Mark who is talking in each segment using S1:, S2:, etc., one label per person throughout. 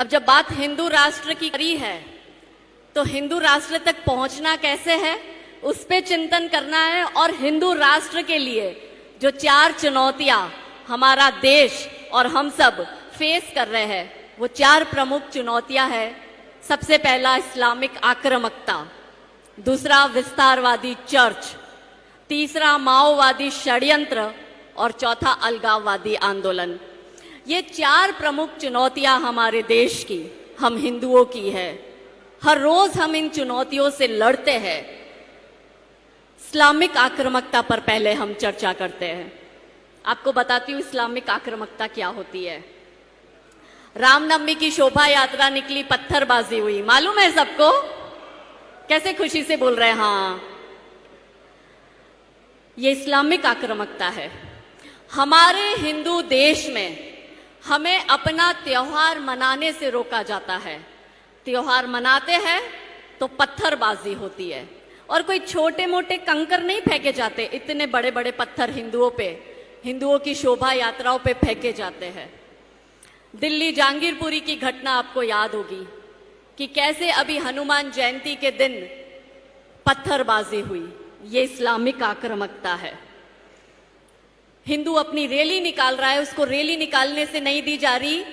S1: अब जब बात हिंदू राष्ट्र की करी है तो हिंदू राष्ट्र तक पहुंचना कैसे है उस पे चिंतन करना है। और हिंदू राष्ट्र के लिए जो 4 चुनौतियां हमारा देश और हम सब फेस कर रहे हैं, वो 4 प्रमुख चुनौतियां हैं। सबसे पहला इस्लामिक आक्रामकता, दूसरा विस्तारवादी चर्च, तीसरा माओवादी षड्यंत्र और चौथा अलगाववादी आंदोलन। ये 4 प्रमुख चुनौतियां हमारे देश की, हम हिंदुओं की है। हर रोज हम इन चुनौतियों से लड़ते हैं। इस्लामिक आक्रामकता पर पहले हम चर्चा करते हैं। आपको बताती हूँ इस्लामिक आक्रामकता क्या होती है। रामनवमी की शोभा यात्रा निकली, पत्थरबाजी हुई, मालूम है सबको? कैसे खुशी से बोल रहे हैं हाँ। ये इस्लामिक आक्रामकता है। हमारे हिंदू देश में हमें अपना त्योहार मनाने से रोका जाता है। त्योहार मनाते हैं तो पत्थरबाजी होती है और कोई छोटे मोटे कंकर नहीं फेंके जाते, इतने बड़े बड़े पत्थर हिंदुओं पे, हिंदुओं की शोभा यात्राओं पे फेंके जाते हैं। दिल्ली जहांगीरपुरी की घटना आपको याद होगी कि कैसे अभी हनुमान जयंती के दिन पत्थरबाजी हुई। ये इस्लामिक आक्रामकता है। हिंदू अपनी रैली निकाल रहा है, उसको रैली निकालने से नहीं दी जा रही।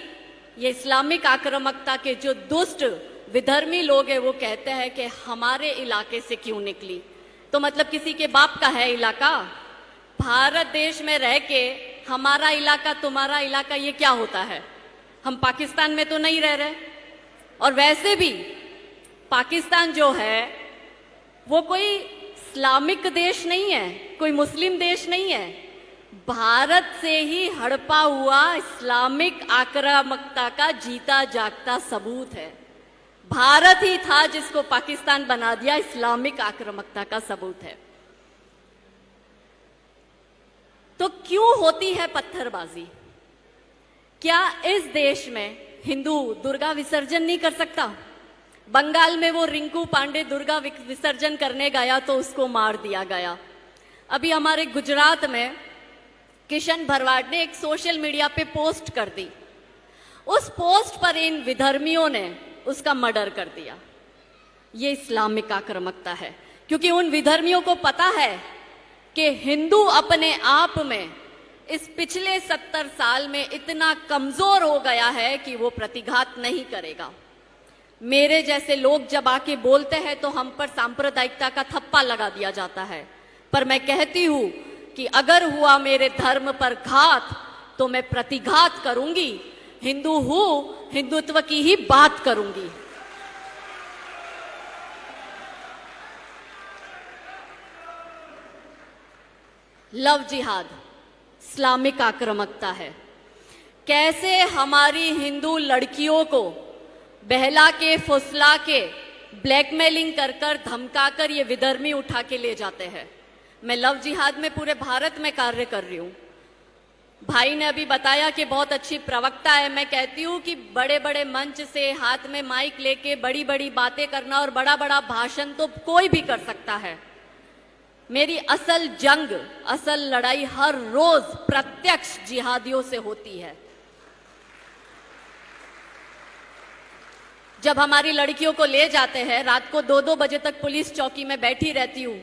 S1: ये इस्लामिक आक्रामकता के जो दुष्ट विधर्मी लोग हैं वो कहते हैं कि हमारे इलाके से क्यों निकली, तो मतलब किसी के बाप का है इलाका। भारत देश में रह के हमारा इलाका तुम्हारा इलाका ये क्या होता है? हम पाकिस्तान में तो नहीं रह रहे। और वैसे भी पाकिस्तान जो है वो कोई इस्लामिक देश नहीं है, कोई मुस्लिम देश नहीं है। भारत से ही हड़पा हुआ इस्लामिक आक्रामकता का जीता जागता सबूत है। भारत ही था जिसको पाकिस्तान बना दिया, इस्लामिक आक्रामकता का सबूत है। तो क्यों होती है पत्थरबाजी? क्या इस देश में हिंदू दुर्गा विसर्जन नहीं कर सकता? बंगाल में वो रिंकू पांडे दुर्गा विसर्जन करने गया तो उसको मार दिया गया। अभी हमारे गुजरात में किशन भरवाड़ ने एक सोशल मीडिया पे पोस्ट कर दी। उस पोस्ट पर इन विधर्मियों ने उसका मर्डर कर दिया। ये इस्लामिक आक्रामकता है, क्योंकि उन विधर्मियों को पता है कि हिंदू अपने आप में इस पिछले 70 साल में इतना कमजोर हो गया है कि वो प्रतिघात नहीं करेगा। मेरे जैसे लोग जब आके बोलते हैं तो हम पर सांप्रदायिकता का थप्पा लगा दिया जाता है। पर मैं कहती हूं कि अगर हुआ मेरे धर्म पर घात तो मैं प्रतिघात करूंगी। हिंदू हूं, हिंदुत्व की ही बात करूंगी। लव जिहाद इस्लामिक आक्रामकता है। कैसे हमारी हिंदू लड़कियों को बहला के, फुसला के, ब्लैकमेलिंग कर कर, धमका कर ये विधर्मी उठा के ले जाते हैं। मैं लव जिहाद में पूरे भारत में कार्य कर रही हूँ। भाई ने अभी बताया कि बहुत अच्छी प्रवक्ता है। मैं कहती हूँ कि बड़े बड़े मंच से हाथ में माइक लेके बड़ी बड़ी बातें करना और बड़ा बड़ा भाषण तो कोई भी कर सकता है। मेरी असल जंग, असल लड़ाई हर रोज प्रत्यक्ष जिहादियों से होती है। जब हमारी लड़कियों को ले जाते हैं, रात को 2-2 बजे तक पुलिस चौकी में बैठी रहती हूँ।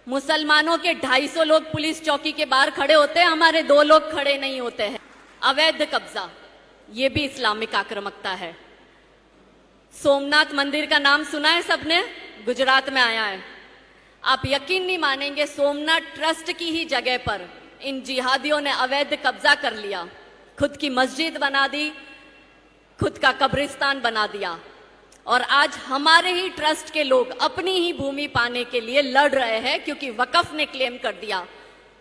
S1: मुसलमानों के 250 लोग पुलिस चौकी के बाहर खड़े होते हैं, हमारे 2 लोग खड़े नहीं होते हैं। अवैध कब्जा, ये भी इस्लामिक आक्रामकता है। सोमनाथ मंदिर का नाम सुना है सबने? गुजरात में आया है। आप यकीन नहीं मानेंगे, सोमनाथ ट्रस्ट की ही जगह पर इन जिहादियों ने अवैध कब्जा कर लिया। खुद की मस्जिद बना दी, खुद का कब्रिस्तान बना दिया। और आज हमारे ही ट्रस्ट के लोग अपनी ही भूमि पाने के लिए लड़ रहे हैं, क्योंकि वकफ ने क्लेम कर दिया।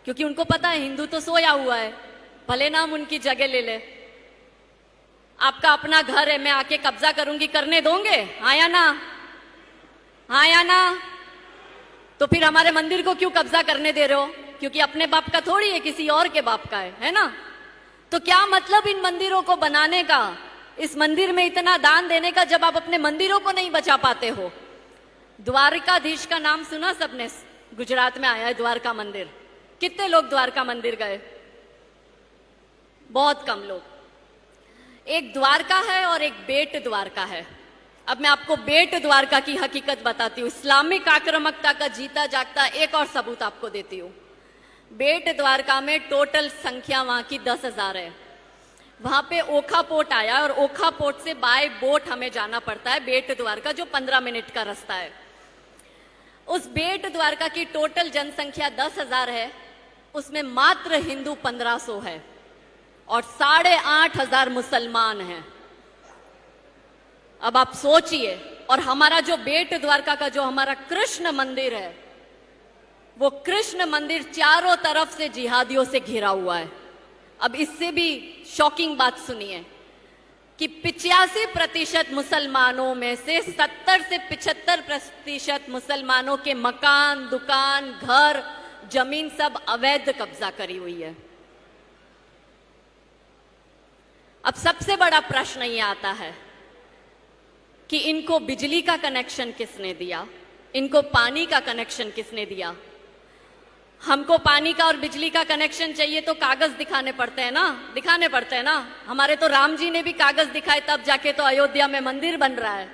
S1: क्योंकि उनको पता है हिंदू तो सोया हुआ है, भले ना हम उनकी जगह ले ले। आपका अपना घर है, मैं आके कब्जा करूंगी, करने दोगे? हाँ या ना? हाँ या ना? तो फिर हमारे मंदिर को क्यों कब्जा करने दे रहे हो? क्योंकि अपने बाप का थोड़ी है, किसी और के बाप का है ना? तो क्या मतलब इन मंदिरों को बनाने का, इस मंदिर में इतना दान देने का, जब आप अपने मंदिरों को नहीं बचा पाते हो? द्वारकाधीश का नाम सुना सबने? गुजरात में आया है द्वारका मंदिर। कितने लोग द्वारका मंदिर गए? बहुत कम लोग। एक द्वारका है और एक बेट द्वारका है। अब मैं आपको बेट द्वारका की हकीकत बताती हूँ। इस्लामिक आक्रामकता का जीता जागता एक और सबूत आपको देती हूँ। बेट द्वारका में टोटल संख्या वहां की 10,000 है। वहां पे ओखा पोर्ट आया और ओखा पोर्ट से बाय बोट हमें जाना पड़ता है बेट द्वारका, जो 15 मिनट का रास्ता है। उस बेट द्वारका की टोटल जनसंख्या 10,000 है, उसमें मात्र हिंदू 1500 है और 8,500 मुसलमान हैं। अब आप सोचिए, और हमारा जो बेट द्वारका का जो हमारा कृष्ण मंदिर है, वो कृष्ण मंदिर चारों तरफ से जिहादियों से घिरा हुआ है। अब इससे भी शॉकिंग बात सुनिए कि 85% मुसलमानों में से 70 से 75% मुसलमानों के मकान, दुकान, घर, जमीन सब अवैध कब्जा करी हुई है। अब सबसे बड़ा प्रश्न ये आता है कि इनको बिजली का कनेक्शन किसने दिया, इनको पानी का कनेक्शन किसने दिया। हमको पानी का और बिजली का कनेक्शन चाहिए तो कागज दिखाने पड़ते हैं ना, हमारे तो राम जी ने भी कागज दिखाए तब जाके तो अयोध्या में मंदिर बन रहा है।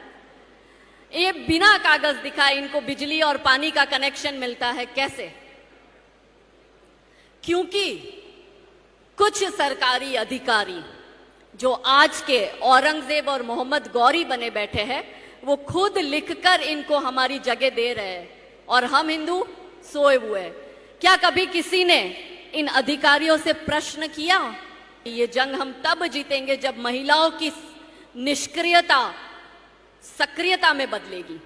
S1: ये बिना कागज दिखाए इनको बिजली और पानी का कनेक्शन मिलता है कैसे? क्योंकि कुछ सरकारी अधिकारी जो आज के औरंगजेब और मोहम्मद गौरी बने बैठे हैं, वो खुद लिखकर इनको हमारी जगह दे रहे हैं और हम हिंदू सोए हुए हैं। क्या कभी किसी ने इन अधिकारियों से प्रश्न किया? ये जंग हम तब जीतेंगे जब महिलाओं की निष्क्रियता सक्रियता में बदलेगी।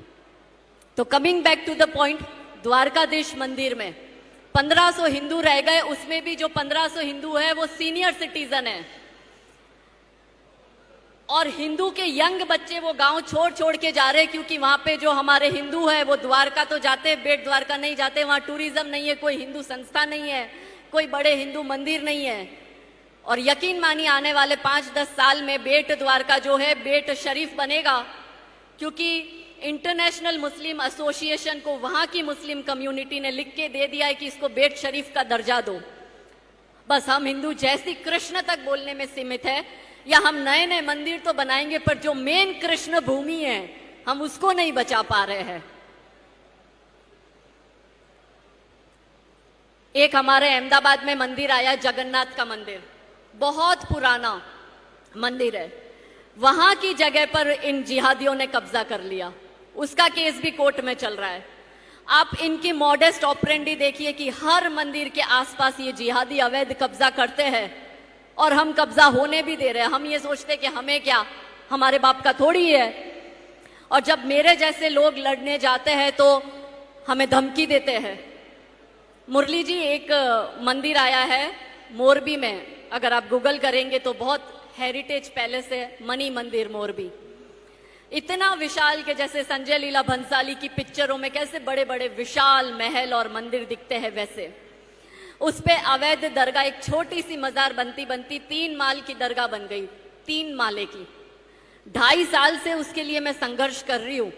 S1: तो coming back to the point, Dwarkadhish मंदिर में 1500 हिंदू रह गए, उसमें भी जो 1500 हिंदू है वो सीनियर सिटीजन है और हिंदू के यंग बच्चे वो गांव छोड़ छोड़ के जा रहे हैं, क्योंकि वहां पे जो हमारे हिंदू है वो द्वारका तो जाते हैं, बेट द्वारका नहीं जाते। वहां टूरिज्म नहीं है, कोई हिंदू संस्था नहीं है, कोई बड़े हिंदू मंदिर नहीं है। और यकीन मानिए आने वाले 5-10 साल में बेट द्वारका जो है बेट शरीफ बनेगा, क्योंकि इंटरनेशनल मुस्लिम एसोसिएशन को वहां की मुस्लिम कम्युनिटी ने लिख के दे दिया है कि इसको बेट शरीफ का दर्जा दो। बस हम हिंदू जैसी कृष्ण तक बोलने में सीमित है, या हम नए नए मंदिर तो बनाएंगे पर जो मेन कृष्ण भूमि है हम उसको नहीं बचा पा रहे हैं। एक हमारे अहमदाबाद में मंदिर आया, जगन्नाथ का मंदिर, बहुत पुराना मंदिर है। वहां की जगह पर इन जिहादियों ने कब्जा कर लिया, उसका केस भी कोर्ट में चल रहा है। आप इनकी मॉडेस्ट ऑपरेंडी देखिए कि हर मंदिर के आसपास ये जिहादी अवैध कब्जा करते हैं और हम कब्जा होने भी दे रहे हैं। हम ये सोचते कि हमें क्या, हमारे बाप का थोड़ी है। और जब मेरे जैसे लोग लड़ने जाते हैं तो हमें धमकी देते हैं। मुरली जी, एक मंदिर आया है मोरबी में, अगर आप गूगल करेंगे तो बहुत हेरिटेज पैलेस है, मणि मंदिर मोरबी। इतना विशाल के जैसे संजय लीला भंसाली की पिक्चरों में कैसे बड़े बड़े विशाल महल और मंदिर दिखते हैं, वैसे उस पे अवैध दरगाह, एक छोटी सी मजार बनती बनती 3 माल की दरगाह बन गई, 3 माले की। 2.5 साल से उसके लिए मैं संघर्ष कर रही हूं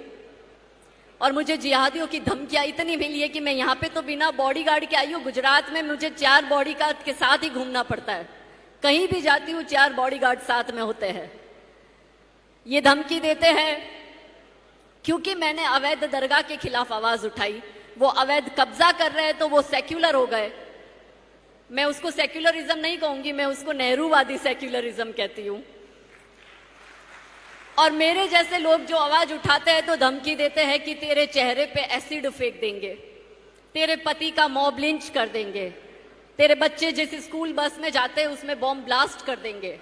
S1: और मुझे जिहादियों की धमकियां इतनी मिली है कि मैं यहाँ पे तो बिना बॉडीगार्ड के आई हूँ। गुजरात में मुझे 4 बॉडीगार्ड के साथ ही घूमना पड़ता है, कहीं भी जाती हूँ 4 बॉडीगार्ड साथ में होते हैं। ये धमकी देते हैं क्योंकि मैंने अवैध दरगाह के खिलाफ आवाज उठाई। वो अवैध कब्जा कर रहे हैं तो वो सेक्युलर हो गए। मैं उसको सेक्युलरिज्म नहीं कहूंगी, मैं उसको नेहरूवादी सेक्युलरिज्म कहती हूं। और मेरे जैसे लोग जो आवाज उठाते हैं तो धमकी देते हैं कि तेरे चेहरे पे एसिड फेंक देंगे, तेरे पति का मॉब लिंच कर देंगे, तेरे बच्चे जिस स्कूल बस में जाते हैं उसमें बॉम्ब ब्लास्ट कर देंगे।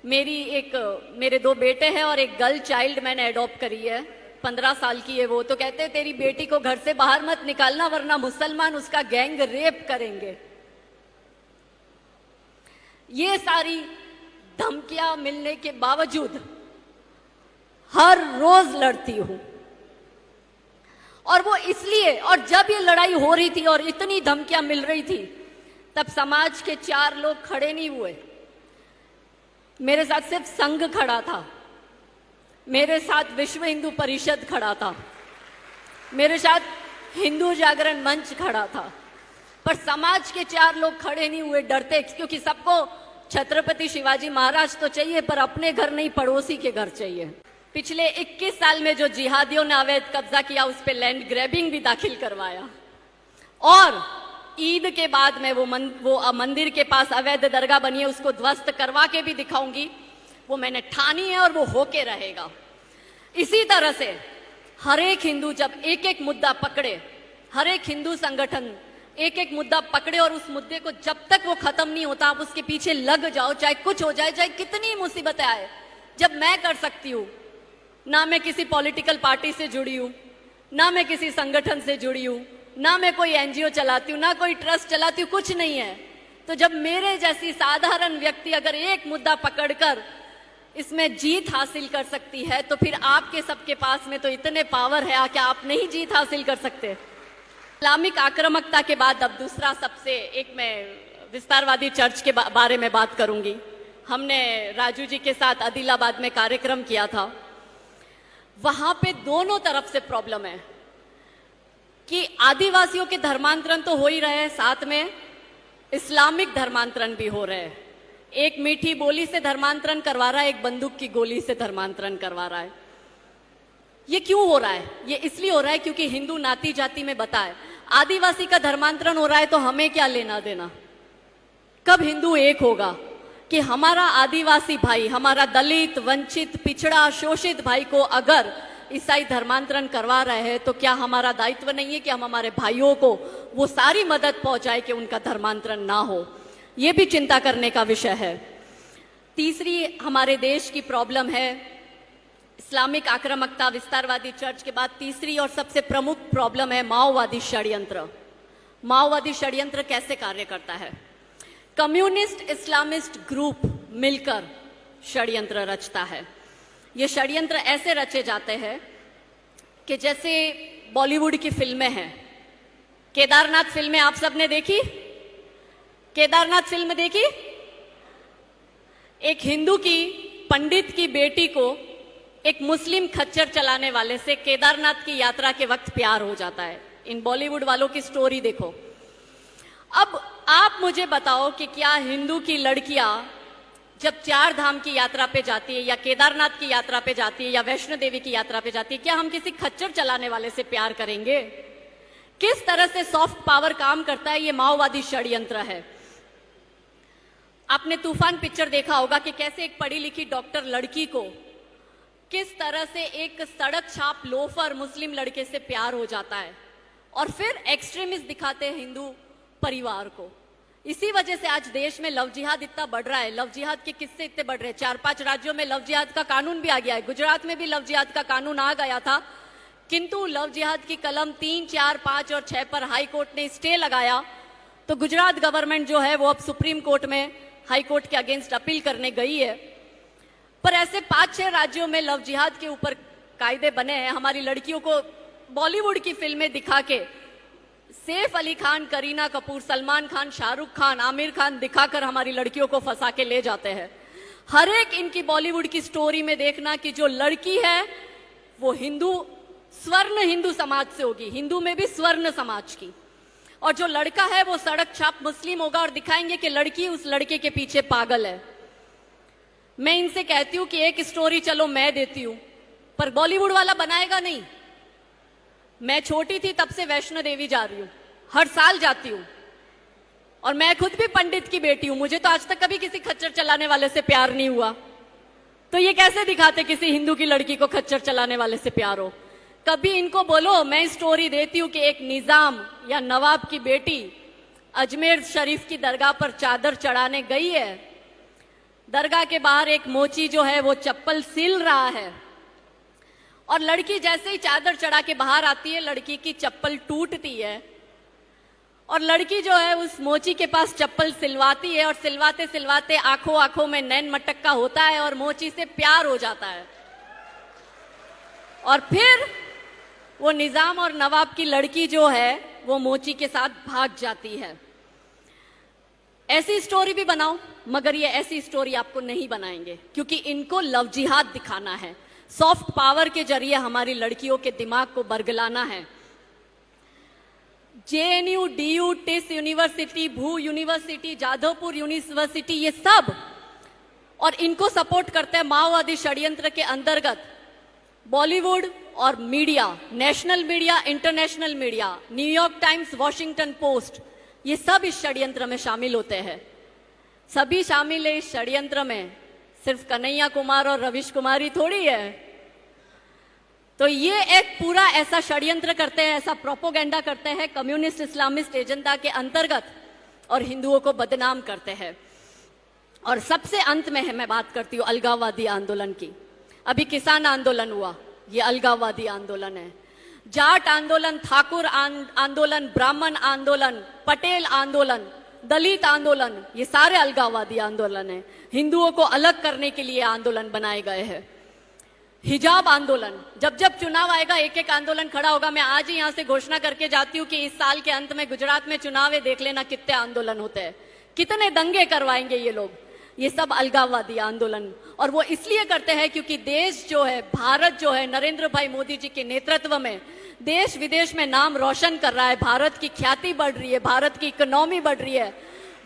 S1: मेरे 2 बेटे हैं और एक गर्ल चाइल्ड मैंने अडॉप्ट करी है, 15 साल की है वो। तो कहते हैं तेरी बेटी को घर से बाहर मत निकालना वरना मुसलमान उसका गैंग रेप करेंगे। ये सारी धमकियां मिलने के बावजूद हर रोज लड़ती हूं। और वो इसलिए, और जब ये लड़ाई हो रही थी और इतनी धमकियां मिल रही थी, तब समाज के 4 लोग खड़े नहीं हुए। मेरे साथ सिर्फ संघ खड़ा था, मेरे साथ विश्व हिंदू परिषद खड़ा था, मेरे साथ हिंदू जागरण मंच खड़ा था, पर समाज के 4 लोग खड़े नहीं हुए, डरते, क्योंकि सबको छत्रपति शिवाजी महाराज तो चाहिए, पर अपने घर नहीं, पड़ोसी के घर चाहिए। पिछले 21 साल में जो जिहादियों ने अवैध कब्जा किया, उस पे लैंड ग्रैबिंग भी दाखिल करवाया। और ईद के बाद में वो मंदिर के पास अवैध दरगाह बनी है, उसको ध्वस्त करवा के भी दिखाऊंगी। वो मैंने ठानी है और वो होके रहेगा। इसी तरह से हर एक हिंदू जब एक एक मुद्दा पकड़े, हर एक हिंदू संगठन एक एक मुद्दा पकड़े और उस मुद्दे को जब तक वो खत्म नहीं होता आप उसके पीछे लग जाओ, चाहे कुछ हो जाए, चाहे कितनी मुसीबतें आए। जब मैं कर सकती हूँ, ना मैं किसी पॉलिटिकल पार्टी से जुड़ी हूँ, ना मैं किसी संगठन से जुड़ी हूँ, ना मैं कोई एनजीओ चलाती हूँ, ना कोई ट्रस्ट चलाती हूँ, कुछ नहीं है। तो जब मेरे जैसी साधारण व्यक्ति अगर एक मुद्दा पकड़कर इसमें जीत हासिल कर सकती है, तो फिर आपके सबके पास में तो इतने पावर है, क्या आप नहीं जीत हासिल कर सकते? इस्लामिक आक्रामकता के बाद अब दूसरा सबसे एक मैं विस्तारवादी चर्च के बारे में बात करूंगी। हमने राजू जी के साथ आदिलाबाद में कार्यक्रम किया था। वहां पे दोनों तरफ से प्रॉब्लम है कि आदिवासियों के धर्मांतरण तो हो ही रहे हैं, साथ में इस्लामिक धर्मांतरण भी हो रहे हैं। एक मीठी बोली से धर्मांतरण करवा रहा है, एक बंदूक की गोली से धर्मांतरण करवा रहा है। ये क्यों हो रहा है? ये इसलिए हो रहा है क्योंकि हिंदू नाती जाति में बताए आदिवासी का धर्मांतरण हो रहा है, तो हमें क्या लेना देना? कब हिंदू एक होगा कि हमारा आदिवासी भाई, हमारा दलित, वंचित, पिछड़ा, शोषित भाई को अगर ईसाई धर्मांतरण करवा रहे हैं, तो क्या हमारा दायित्व नहीं है कि हम हमारे भाइयों को वो सारी मदद पहुंचाए कि उनका धर्मांतरण ना हो? ये भी चिंता करने का विषय है। तीसरी हमारे देश की प्रॉब्लम है इस्लामिक आक्रामकता, विस्तारवादी चर्च के बाद तीसरी और सबसे प्रमुख प्रॉब्लम है माओवादी षड्यंत्र। माओवादी षड्यंत्र कैसे कार्य करता है? कम्युनिस्ट इस्लामिस्ट ग्रुप मिलकर षड्यंत्र रचता है। ये षड्यंत्र ऐसे रचे जाते हैं कि जैसे बॉलीवुड की फिल्में हैं, केदारनाथ फिल्में आप सबने देखी? केदारनाथ फिल्म देखी? एक हिंदू की पंडित की बेटी को एक मुस्लिम खच्चर चलाने वाले से केदारनाथ की यात्रा के वक्त प्यार हो जाता है। इन बॉलीवुड वालों की स्टोरी देखो। अब आप मुझे बताओ कि क्या हिंदू की लड़कियां जब 4 धाम की यात्रा पे जाती है, या केदारनाथ की यात्रा पे जाती है, या वैष्णो देवी की यात्रा पे जाती है, क्या हम किसी खच्चर चलाने वाले से प्यार करेंगे? किस तरह से सॉफ्ट पावर काम करता है? ये माओवादी षड्यंत्र है। आपने तूफान पिक्चर देखा होगा कि कैसे एक पढ़ी लिखी डॉक्टर लड़की को किस तरह से एक सड़क छाप लोफर मुस्लिम लड़के से प्यार हो जाता है, और फिर एक्सट्रीमिस्ट दिखाते हैं हिंदू परिवार को। इसी वजह से आज देश में लव जिहाद इतना बढ़ रहा है। लव जिहाद के किस्से इतने बढ़ रहे हैं। 4-5 राज्यों में लव जिहाद का कानून भी आ गया है। गुजरात में भी लव जिहाद का कानून आ गया था, किंतु लव जिहाद की कलम 3, 4, 5 और 6 पर हाई कोर्ट ने स्टे लगाया। तो गुजरात गवर्नमेंट जो है वो अब सुप्रीम कोर्ट में हाई कोर्ट के अगेंस्ट अपील करने गई है। पर ऐसे 5-6 राज्यों में लव जिहाद के ऊपर कायदे बने हैं। हमारी लड़कियों को बॉलीवुड की फिल्में दिखा के सैफ अली खान, करीना कपूर, सलमान खान, शाहरुख खान, आमिर खान दिखाकर हमारी लड़कियों को फंसा के ले जाते हैं। हर एक इनकी बॉलीवुड की स्टोरी में देखना कि जो लड़की है वो हिंदू, स्वर्ण हिंदू समाज से होगी, हिंदू में भी स्वर्ण समाज की, और जो लड़का है वो सड़क छाप मुस्लिम होगा, और दिखाएंगे कि लड़की उस लड़के के पीछे पागल है। मैं इनसे कहती हूं कि एक स्टोरी चलो मैं देती हूं, पर बॉलीवुड वाला बनाएगा नहीं। मैं छोटी थी तब से वैष्णो देवी जा रही हूं, हर साल जाती हूं, और मैं खुद भी पंडित की बेटी हूं। मुझे तो आज तक कभी किसी खच्चर चलाने वाले से प्यार नहीं हुआ। तो ये कैसे दिखाते किसी हिंदू की लड़की को खच्चर चलाने वाले से प्यार हो? कभी इनको बोलो, मैं स्टोरी देती हूं कि एक निजाम या नवाब की बेटी अजमेर शरीफ की दरगाह पर चादर चढ़ाने गई है। दरगाह के बाहर एक मोची जो है वो चप्पल सिल रहा है, और लड़की जैसे ही चादर चढ़ा के बाहर आती है, लड़की की चप्पल टूटती है, और लड़की जो है उस मोची के पास चप्पल सिलवाती है, और सिलवाते सिलवाते आंखों आंखों में नैन मटक्का होता है और मोची से प्यार हो जाता है। और फिर वो निजाम और नवाब की लड़की जो है वो मोची के साथ भाग जाती है। ऐसी स्टोरी भी बनाओ, मगर ये ऐसी स्टोरी आपको नहीं बनाएंगे, क्योंकि इनको लव जिहाद दिखाना है, सॉफ्ट पावर के जरिए हमारी लड़कियों के दिमाग को बरगलाना है। जेएनयू, डीयू, टिस यूनिवर्सिटी, भू यूनिवर्सिटी, जादवपुर यूनिवर्सिटी, ये सब, और इनको सपोर्ट करते हैं माओवादी षड्यंत्र के अंतर्गत बॉलीवुड और media, national media, international media, New York times, Washington post, ये सब इस षड्यंत्र में शामिल होते हैं। सभी शामिल है इस षड्यंत्र में, सिर्फ कन्हैया कुमार और रविश कुमार ही थोड़ी है। तो ये एक पूरा ऐसा षड्यंत्र करते हैं, ऐसा प्रोपोगेंडा करते हैं कम्युनिस्ट इस्लामिस्ट एजेंडा के अंतर्गत, और हिंदुओं को बदनाम करते हैं। और सबसे अंत में है, मैं बात करती हूँ अलगाववादी आंदोलन की। अभी किसान आंदोलन हुआ, ये अलगाववादी आंदोलन है। जाट आंदोलन, ठाकुर आंदोलन, ब्राह्मण आंदोलन, पटेल आंदोलन, दलित आंदोलन, ये सारे अलगाववादी आंदोलन है। हिंदुओं को अलग करने के लिए आंदोलन बनाए गए हैं। हिजाब आंदोलन, जब जब चुनाव आएगा एक एक आंदोलन खड़ा होगा। मैं आज ही यहां से घोषणा करके जाती हूं कि इस साल के अंत में गुजरात में चुनाव है, देख लेना कितने आंदोलन होते हैं, कितने दंगे करवाएंगे ये लोग। ये सब अलगाववादी आंदोलन, और वो इसलिए करते हैं क्योंकि देश जो है, भारत जो है, नरेंद्र भाई मोदी जी के नेतृत्व में देश विदेश में नाम रोशन कर रहा है। भारत की ख्याति बढ़ रही है, भारत की इकोनॉमी बढ़ रही है,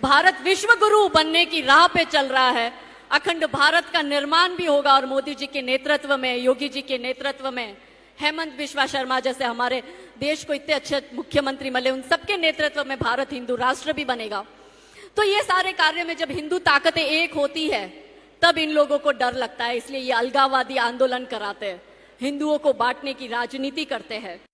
S1: भारत विश्व गुरु बनने की राह पे चल रहा है। अखंड भारत का निर्माण भी होगा, और मोदी जी के नेतृत्व में, योगी जी के नेतृत्व में, हेमंत बिश्वा शर्मा जैसे हमारे देश को इतने अच्छे मुख्यमंत्री मिले, उन सबके नेतृत्व में भारत हिंदू राष्ट्र भी बनेगा। तो ये सारे कार्य में जब हिंदू ताकतें एक होती है तब इन लोगों को डर लगता है, इसलिए ये अलगाववादी आंदोलन कराते हैं, हिंदुओं को बांटने की राजनीति करते हैं।